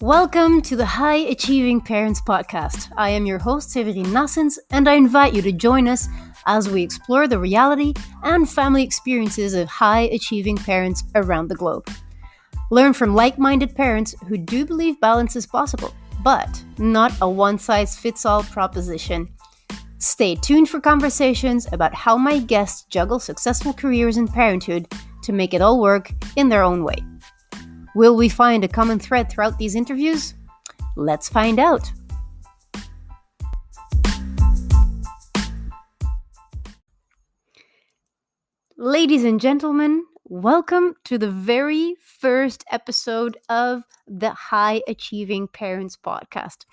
Welcome to the High Achieving Parents Podcast. I am your host, Severine Nassens, and I invite you to join us as we explore the reality and family experiences of high achieving parents around the globe. Learn from like-minded parents who do believe balance is possible, but not a one-size-fits-all proposition. Stay tuned for conversations about how my guests juggle successful careers in parenthood to make it all work in their own way. Will we find a common thread throughout these interviews? Let's find out. Ladies and gentlemen, welcome to the very first episode of the High Achieving Parents Podcast.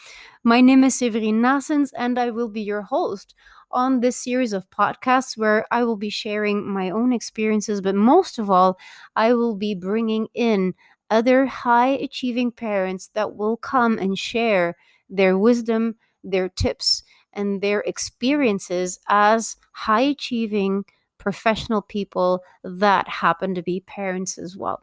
My name is Severine Nassens, and I will be your host on this series of podcasts where I will be sharing my own experiences, but most of all, I will be bringing in other high achieving parents that will come and share their wisdom, their tips, and their experiences as high achieving professional people that happen to be parents as well.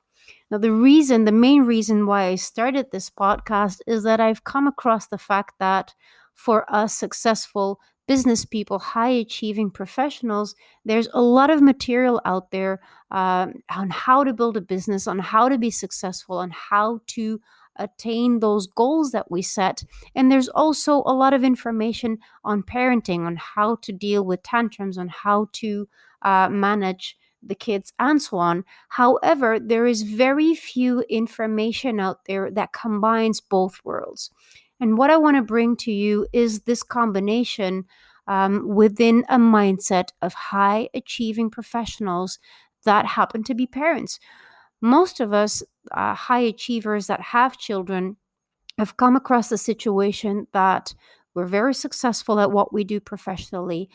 Now, the main reason why I started this podcast is that I've come across the fact that for us successful business people, high achieving professionals, there's a lot of material out there on how to build a business, on how to be successful, on how to attain those goals that we set. And there's also a lot of information on parenting, on how to deal with tantrums, on how to manage the kids, and so on. However, there is very few information out there that combines both worlds. And what I want to bring to you is this combination within a mindset of high achieving professionals that happen to be parents. Most of us high achievers that have children have come across a situation that we're very successful at what we do professionally,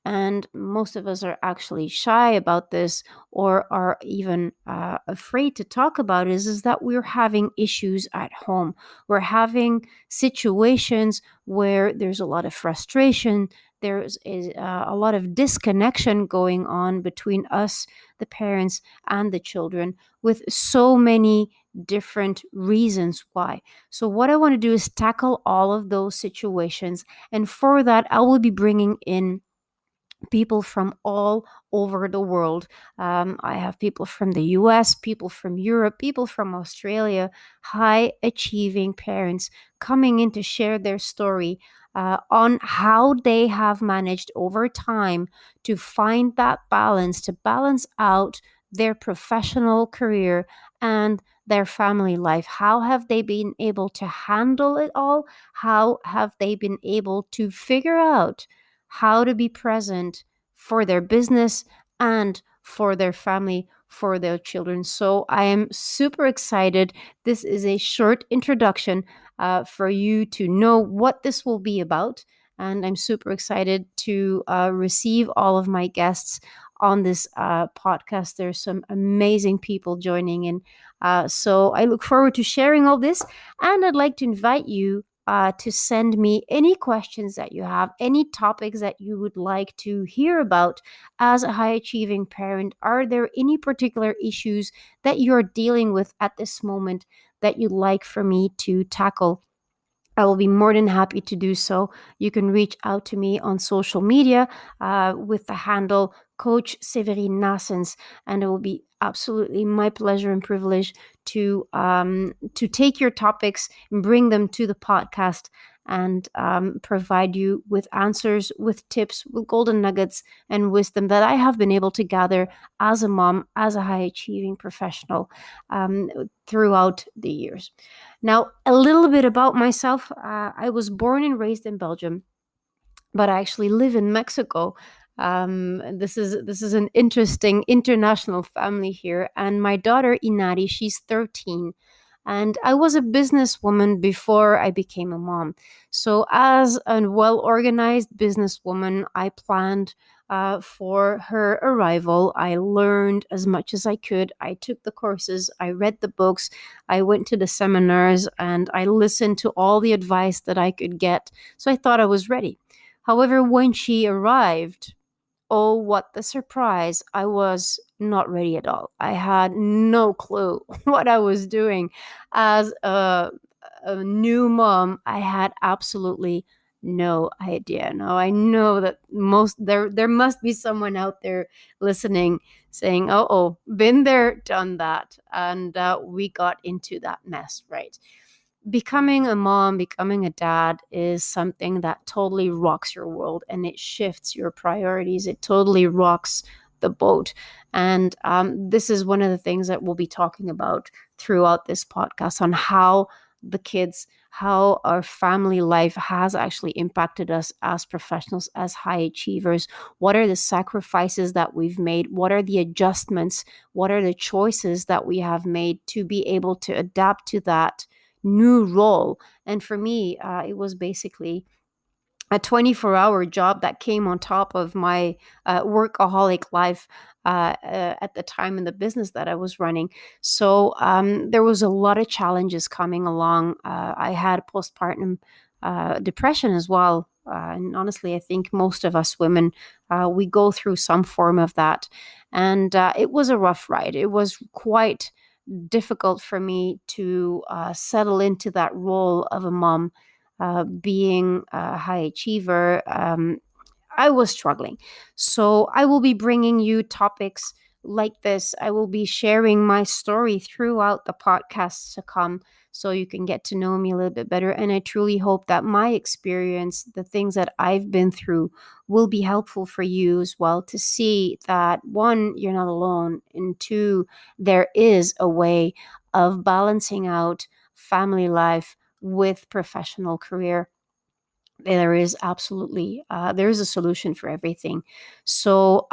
and most of us are actually shy about this or are even afraid to talk about it, is that we're having issues at home. We're having situations where there's a lot of frustration. There's a lot of disconnection going on between us, the parents, and the children, with so many different reasons why. So what I want to do is tackle all of those situations. And for that, I will be bringing in people from all over the world. I have people from the US, people from Europe, people from Australia, high achieving parents coming in to share their story on how they have managed over time to find that balance, to balance out their professional career and their family life. How have they been able to handle it all? How have they been able to figure out how to be present for their business and for their family, for their children? So I am super excited. This is a short introduction for you to know what this will be about. And I'm super excited to receive all of my guests on this podcast. There's some amazing people joining in. So I look forward to sharing all this. And I'd like to invite you to send me any questions that you have, any topics that you would like to hear about as a high achieving parent. Are there any particular issues that you're dealing with at this moment that you'd like for me to tackle? I will be more than happy to do so. You can reach out to me on social media with the handle Coach Severine Nassens, and it will be absolutely my pleasure and privilege to take your topics and bring them to the podcast and provide you with answers, with tips, with golden nuggets and wisdom that I have been able to gather as a mom, as a high achieving professional throughout the years. Now, a little bit about myself. I was born and raised in Belgium, but I actually live in Mexico. This is an interesting international family here. And my daughter, Inari, she's 13. And I was a businesswoman before I became a mom. So as a well-organized businesswoman, I planned for her arrival. I learned as much as I could. I took the courses, I read the books, I went to the seminars, and I listened to all the advice that I could get. So I thought I was ready. However, when she arrived, oh, what the surprise. I was not ready at all. I had no clue what I was doing. As a new mom, I had absolutely no idea. Now I know that there must be someone out there listening saying, oh, been there, done that. And we got into that mess, right? Becoming a mom, becoming a dad is something that totally rocks your world, and it shifts your priorities. It totally rocks the boat. And this is one of the things that we'll be talking about throughout this podcast, on how the kids, how our family life has actually impacted us as professionals, as high achievers. What are the sacrifices that we've made? What are the adjustments? What are the choices that we have made to be able to adapt to that new role? And for me, it was basically a 24-hour job that came on top of my workaholic life at the time in the business that I was running. So there was a lot of challenges coming along. I had postpartum depression as well. And honestly, I think most of us women, we go through some form of that. And it was a rough ride. It was quite difficult for me to settle into that role of a mom, being a high achiever. I was struggling. So I will be bringing you topics like this. I will be sharing my story throughout the podcasts to come, so you can get to know me a little bit better. And I truly hope that my experience, the things that I've been through, will be helpful for you as well, to see that, one, you're not alone, and two, there is a way of balancing out family life with professional career. There is absolutely there is a solution for everything. So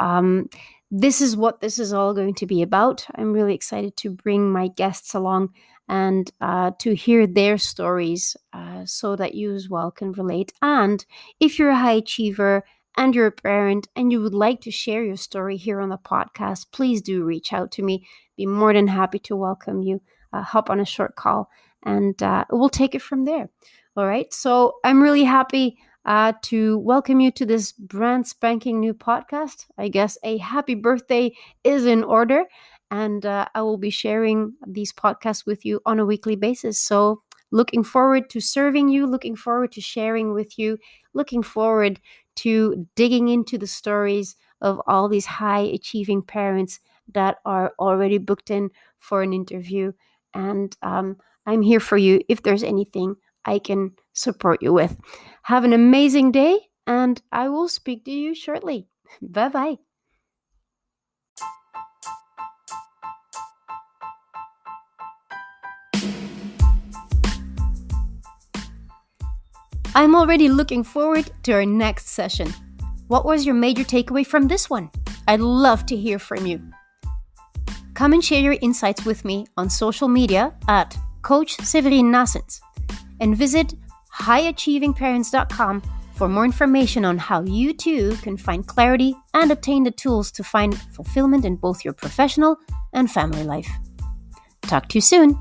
this is what this is all going to be about. I'm really excited to bring my guests along and to hear their stories, so that you as well can relate. And if you're a high achiever and you're a parent and you would like to share your story here on the podcast, please do reach out to me. Be more than happy to welcome you. Hop on a short call, and we'll take it from there. All right. So I'm really happy to welcome you to this brand spanking new podcast. I guess a happy birthday is in order. And I will be sharing these podcasts with you on a weekly basis. So looking forward to serving you, looking forward to sharing with you, looking forward to digging into the stories of all these high achieving parents that are already booked in for an interview. And I'm here for you if there's anything I can support you with. Have an amazing day, and I will speak to you shortly. Bye-bye. I'm already looking forward to our next session. What was your major takeaway from this one? I'd love to hear from you. Come and share your insights with me on social media at Coach Séverine Nassens, and visit highachievingparents.com for more information on how you too can find clarity and obtain the tools to find fulfillment in both your professional and family life. Talk to you soon.